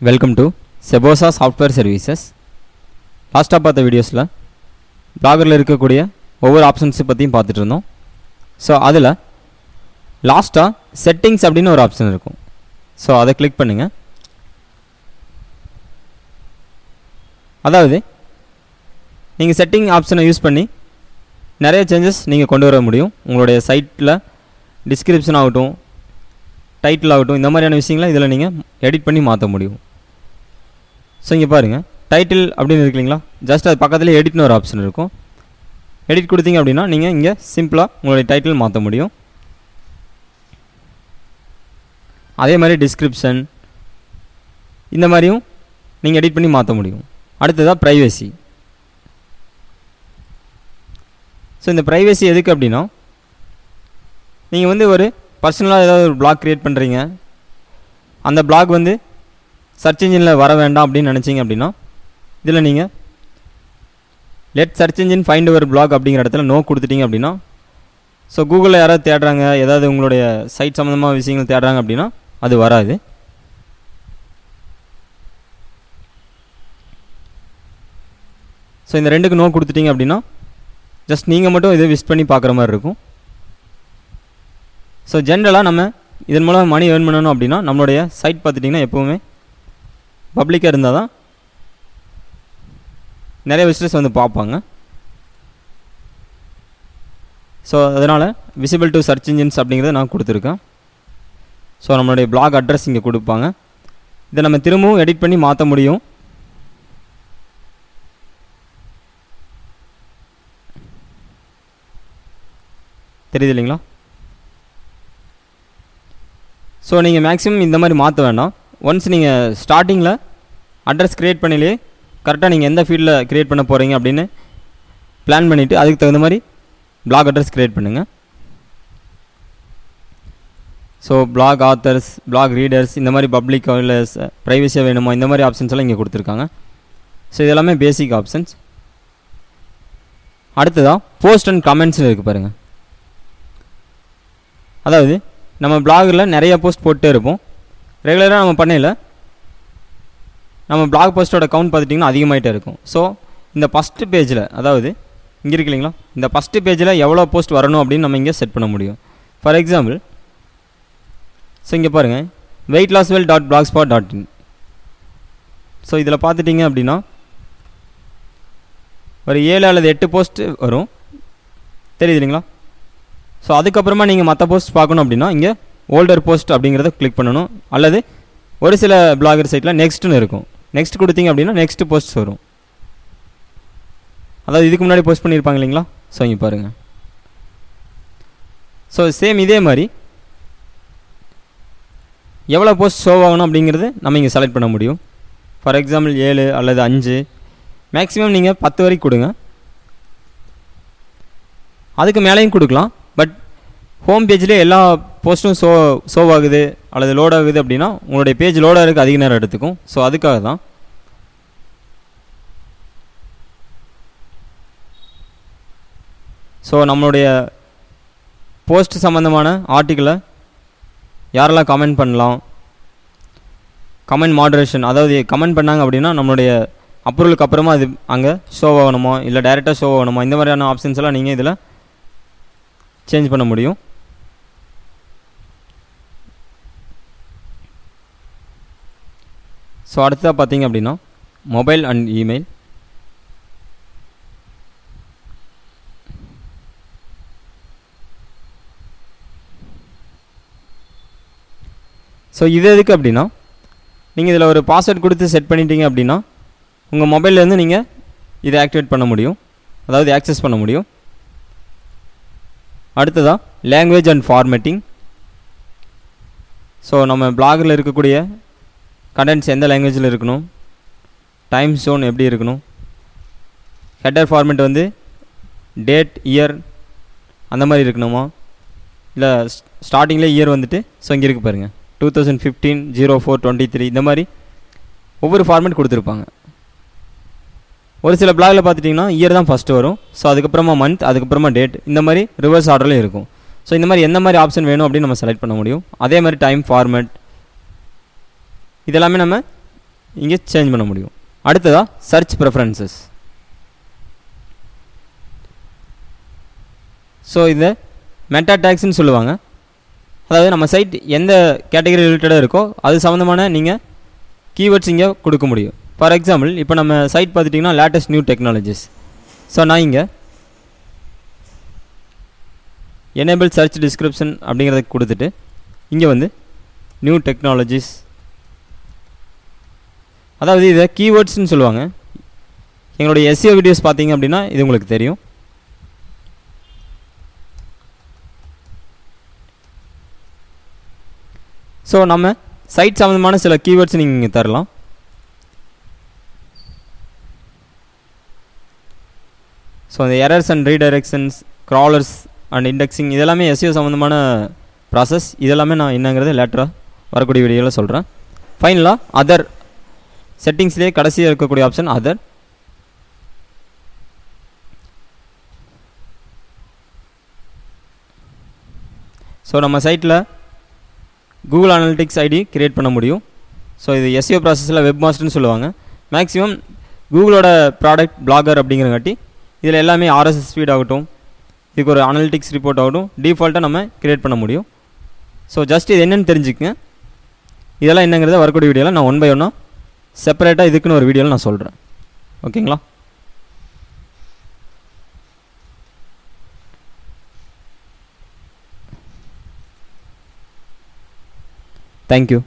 Welcome to செபோசா software services. லாஸ்ட்டாக பார்த்த வீடியோஸில் பிளாகரில் இருக்கக்கூடிய ஒவ்வொரு ஆப்ஷன்ஸை பற்றியும் பார்த்துட்டு இருந்தோம். ஸோ அதில் லாஸ்ட்டாக செட்டிங்ஸ் அப்படின்னு ஒரு ஆப்ஷன் இருக்கும். ஸோ அதை கிளிக் பண்ணுங்கள். அதாவது நீங்கள் செட்டிங் ஆப்ஷனை யூஸ் பண்ணி நிறைய சேஞ்சஸ் நீங்கள் கொண்டு வர முடியும். உங்களுடைய சைட்டில் டிஸ்கிரிப்ஷன் ஆகட்டும், டைட்டில் ஆகட்டும், இந்த மாதிரியான விஷயங்களை இதில் நீங்கள் எடிட் பண்ணி மாற்ற முடியும். ஸோ இங்கே பாருங்கள், டைட்டில் அப்படின்னு இருக்குங்களா, ஜஸ்ட் அது பக்கத்தில் எடிட்னு ஒரு ஆப்ஷன் இருக்கும். எடிட் கொடுத்தீங்க அப்படின்னா நீங்கள் இங்கே சிம்பிளாக உங்களுடைய டைட்டில் மாற்ற முடியும். அதே மாதிரி டிஸ்கிரிப்ஷன் இந்த மாதிரியும் நீங்கள் எடிட் பண்ணி மாற்ற முடியும். அடுத்ததாக ப்ரைவசி. ஸோ இந்த ப்ரைவசி எதுக்கு அப்படின்னா, நீங்கள் வந்து ஒரு பர்சனலாக ஏதாவது ஒரு பிளாக் க்ரியேட் பண்ணுறீங்க, அந்த பிளாக் வந்து சர்ச் இன்ஜினில் வர வேண்டாம் அப்படின்னு நினச்சிங்க அப்படின்னா இதில் நீங்கள் let search engine find your blog அப்படிங்கிற இடத்துல நோ கொடுத்துட்டீங்க அப்படின்னா, ஸோ கூகுளில் யாராவது தேடுறாங்க, ஏதாவது உங்களுடைய சைட் சம்மந்தமாக விஷயங்கள் தேடுறாங்க அப்படின்னா அது வராது. ஸோ இந்த ரெண்டுக்கு நோ கொடுத்துட்டீங்க அப்படின்னா ஜஸ்ட் நீங்கள் மட்டும் இதை விசிட் பண்ணி பார்க்குற மாதிரி இருக்கும். ஸோ ஜென்ரலாக நம்ம இதன் மூலம் மணி ஏர்ன் பண்ணணும் அப்படின்னா நம்மளுடைய சைட் பார்த்துட்டிங்கன்னா எப்போவுமே பப்ளிக்காக இருந்தால் தான் நிறைய விசிட்டர்ஸ் வந்து பார்ப்பாங்க. ஸோ அதனால் விசிபிள் டு சர்ச் இன்ஜின்ஸ் அப்படிங்கிறத நான் கொடுத்துருக்கேன். ஸோ நம்மளுடைய பிளாக் அட்ரஸ் இங்கே கொடுப்பாங்க. இதை நம்ம திரும்பவும் எடிட் பண்ணி மாற்ற முடியும். தெரியுது இல்லைங்களா? ஸோ நீங்கள் மேக்ஸிமம் இந்த மாதிரி மாற்ற வேண்டாம். ஒன்ஸ் நீங்கள் ஸ்டார்டிங்கில் அட்ரஸ் க்ரியேட் பண்ணிலே கரெக்டாக நீங்கள் எந்த ஃபீல்டில் க்ரியேட் பண்ண போகிறீங்க அப்படின்னு பிளான் பண்ணிவிட்டு அதுக்கு தகுந்த மாதிரி பிளாக் அட்ரஸ் க்ரியேட் பண்ணுங்கள். So blog authors, blog readers, இந்த மாதிரி பப்ளிக் இல்லை ப்ரைவசியாக வேணுமா, இந்த மாதிரி ஆப்ஷன்ஸ் எல்லாம் இங்கே கொடுத்துருக்காங்க. ஸோ இதெல்லாமே பேசிக் ஆப்ஷன்ஸ். அடுத்ததாக போஸ்ட் அண்ட் கமெண்ட்ஸில் இருக்குது பாருங்கள். அதாவது நம்ம பிளாகில் நிறைய போஸ்ட் போட்டே இருப்போம். ரெகுலராக நம்ம பண்ணையில் நம்ம பிளாக் போஸ்ட்டோட கவுண்ட் பார்த்துட்டிங்கன்னா அதிகமாகிட்டே இருக்கும். ஸோ இந்த ஃபஸ்ட்டு பேஜில், அதாவது இங்கே இருக்கு இல்லைங்களா, இந்த ஃபஸ்ட்டு பேஜில் எவ்வளோ போஸ்ட் வரணும் அப்படின்னு நம்ம இங்கே செட் பண்ண முடியும். ஃபார் எக்ஸாம்பிள், ஸோ இங்கே பாருங்கள், weightlosswell.blogspot.in. ஸோ இதில் பார்த்துட்டிங்க அப்படின்னா ஒரு 7 அல்லது 8 போஸ்ட்டு வரும். தெரியுது இல்லைங்களா? ஸோ அதுக்கப்புறமா நீங்கள் மற்ற போஸ்ட் பார்க்கணும் அப்படின்னா இங்கே ஓல்டர் போஸ்ட் அப்படிங்கிறத கிளிக் பண்ணணும். அல்லது ஒரு சில பிளாகர் சைட்டில் நெக்ஸ்ட்னு இருக்கும். நெக்ஸ்ட் கொடுத்தீங்க அப்படின்னா நெக்ஸ்ட் போஸ்ட்ஸ் வரும். அதாவது இதுக்கு முன்னாடி போஸ்ட் பண்ணியிருப்பாங்க இல்லைங்களா? ஸோ இங்கே பாருங்கள். ஸோ சேம் இதே மாதிரி எவ்வளோ போஸ்ட் ஷோ ஆகணும் அப்படிங்கிறது நம்ம இங்கே செலக்ட் பண்ண முடியும். ஃபார் எக்ஸாம்பிள் 7 அல்லது 5, மேக்ஸிமம் நீங்கள் 10 வரைக்கும் கொடுங்க. அதுக்கு மேலேயும் கொடுக்கலாம். பட் ஹோம் பேஜ்லேயே எல்லா போஸ்ட்டும் ஷோ ஆகுது அல்லது லோட் ஆகுது அப்படின்னா உங்களுடைய பேஜ் லோட் ஆகிறதுக்கு அதிக நேரம் எடுத்துக்கும். ஸோ அதுக்காக தான். ஸோ நம்மளுடைய போஸ்ட் சம்மந்தமான ஆர்டிக்கிளை யாரெல்லாம் கமெண்ட் பண்ணலாம், கமெண்ட் மாடரேஷன், அதாவது கமெண்ட் பண்ணாங்க அப்படின்னா நம்மளுடைய அப்ரூவலுக்கு அப்புறமா அது அங்கே ஷோ ஆகணுமா இல்லை டைரெக்டாக ஷோ ஆகணுமா, இந்த மாதிரியான ஆப்ஷன்ஸ் எல்லாம் நீங்கள் இதில் சேஞ்ச் பண்ண முடியும். ஸோ அடுத்ததாக பார்த்தீங்க அப்படின்னா மொபைல் அண்ட் இமெயில். ஸோ இது எதுக்கு அப்படின்னா, நீங்கள் இதில் ஒரு பாஸ்வேர்ட் கொடுத்து செட் பண்ணிட்டீங்க அப்படின்னா உங்கள் மொபைல்லேருந்து நீங்கள் இதை ஆக்டிவேட் பண்ண முடியும், அதாவது ஆக்சஸ் பண்ண முடியும். அடுத்ததாக லாங்குவேஜ் அண்ட் ஃபார்மேட்டிங். ஸோ நம்ம பிளாகில் இருக்கக்கூடிய கண்டென்ட்ஸ் எந்த லாங்குவேஜில் இருக்கணும், டைம் ஜோன் எப்படி இருக்கணும், ஹெட்டர் ஃபார்மேட் வந்து டேட், இயர் அந்த மாதிரி இருக்கணுமா, இல்லை ஸ்டார்டிங்கில் இயர் வந்துட்டு ஸோ இங்கே இருக்குது பாருங்கள் 2015 04/23 இந்த மாதிரி ஒவ்வொரு ஃபார்மேட் கொடுத்துருப்பாங்க. ஒரு சில பிளாகில் பார்த்துட்டிங்கன்னா இயர் தான் ஃபஸ்ட்டு வரும். ஸோ அதுக்கப்புறமா மந்த், அதுக்கப்புறமா டேட், இந்த மாதிரி ரிவர்ஸ் ஆர்டர்லேயும் இருக்கும். ஸோ இந்த மாதிரி எந்த மாதிரி ஆப்ஷன் வேணும் அப்படின்னு நம்ம செலக்ட் பண்ண முடியும். அதே மாதிரி டைம் ஃபார்மேட் இதெல்லாமே நம்ம இங்கே சேஞ்ச் பண்ண முடியும். அடுத்ததாக சர்ச் ப்ரெஃபரன்சஸ். ஸோ இதை மெட்டா டேக்ஸ்ன்னு சொல்லுவாங்க. அதாவது நம்ம சைட் எந்த கேட்டகரி ரிலேட்டடாக இருக்கோ அது சம்மந்தமான நீங்கள் கீவேர்ட்ஸ் இங்கே கொடுக்க முடியும். ஃபார் எக்ஸாம்பிள் இப்போ நம்ம சைட் பார்த்துட்டிங்கன்னா லேட்டஸ்ட் நியூ டெக்னாலஜிஸ். ஸோ நான் இங்கே எனேபிள் சர்ச் டிஸ்கிரிப்ஷன் அப்படிங்கிறத கொடுத்துட்டு இங்கே வந்து நியூ டெக்னாலஜிஸ், அதாவது இதை கீவேர்ட்ஸ்னு சொல்லுவாங்க. எங்களுடைய எஸ்இஓ வீடியோஸ் பார்த்தீங்க அப்படின்னா இது உங்களுக்கு தெரியும். ஸோ நம்ம சைட் சம்மந்தமான சில கீவேர்ட்ஸ் நீங்கள் இங்கே தரலாம். ஸோ அந்த errors and redirections, crawlers and indexing இதெல்லாமே எஸ்இஓ சம்மந்தமான ப்ராசஸ். இதெல்லாமே நான் என்னங்கிறது லேட்டராக வரக்கூடிய வீடியோவில் சொல்கிறேன். ஃபைனலாக அதர் செட்டிங்ஸ்லேயே கடைசியாக இருக்கக்கூடிய ஆப்ஷன் அதர். ஸோ நம்ம சைட்டில் கூகுள் அனலிட்டிக்ஸ் ஐடி கிரியேட் பண்ண முடியும். ஸோ இது எஸ்இஓ ப்ராசஸில் வெப் மாஸ்டர்னு சொல்லுவாங்க. மேக்ஸிமம் கூகுளோட ப்ராடக்ட் பிளாகர் அப்படிங்கிறங்காட்டி இதில் எல்லாமே ஆர்எஸ்எஸ் ஃபீட் ஆகட்டும், இதுக்கு ஒரு அனலிட்டிக்ஸ் ரிப்போர்ட் ஆகட்டும் டிஃபால்ட்டாக நம்ம கிரியேட் பண்ண முடியும். ஸோ ஜஸ்ட் இது என்னென்னு தெரிஞ்சுக்கங்க. இதெல்லாம் என்னங்கிறத வரக்கூடிய வீடியோவில் நான் 1 by 1 செப்பரேட்டாக இதுக்குன்னு ஒரு வீடியோவில் நான் சொல்கிறேன். ஓகேங்களா? தேங்க்யூ.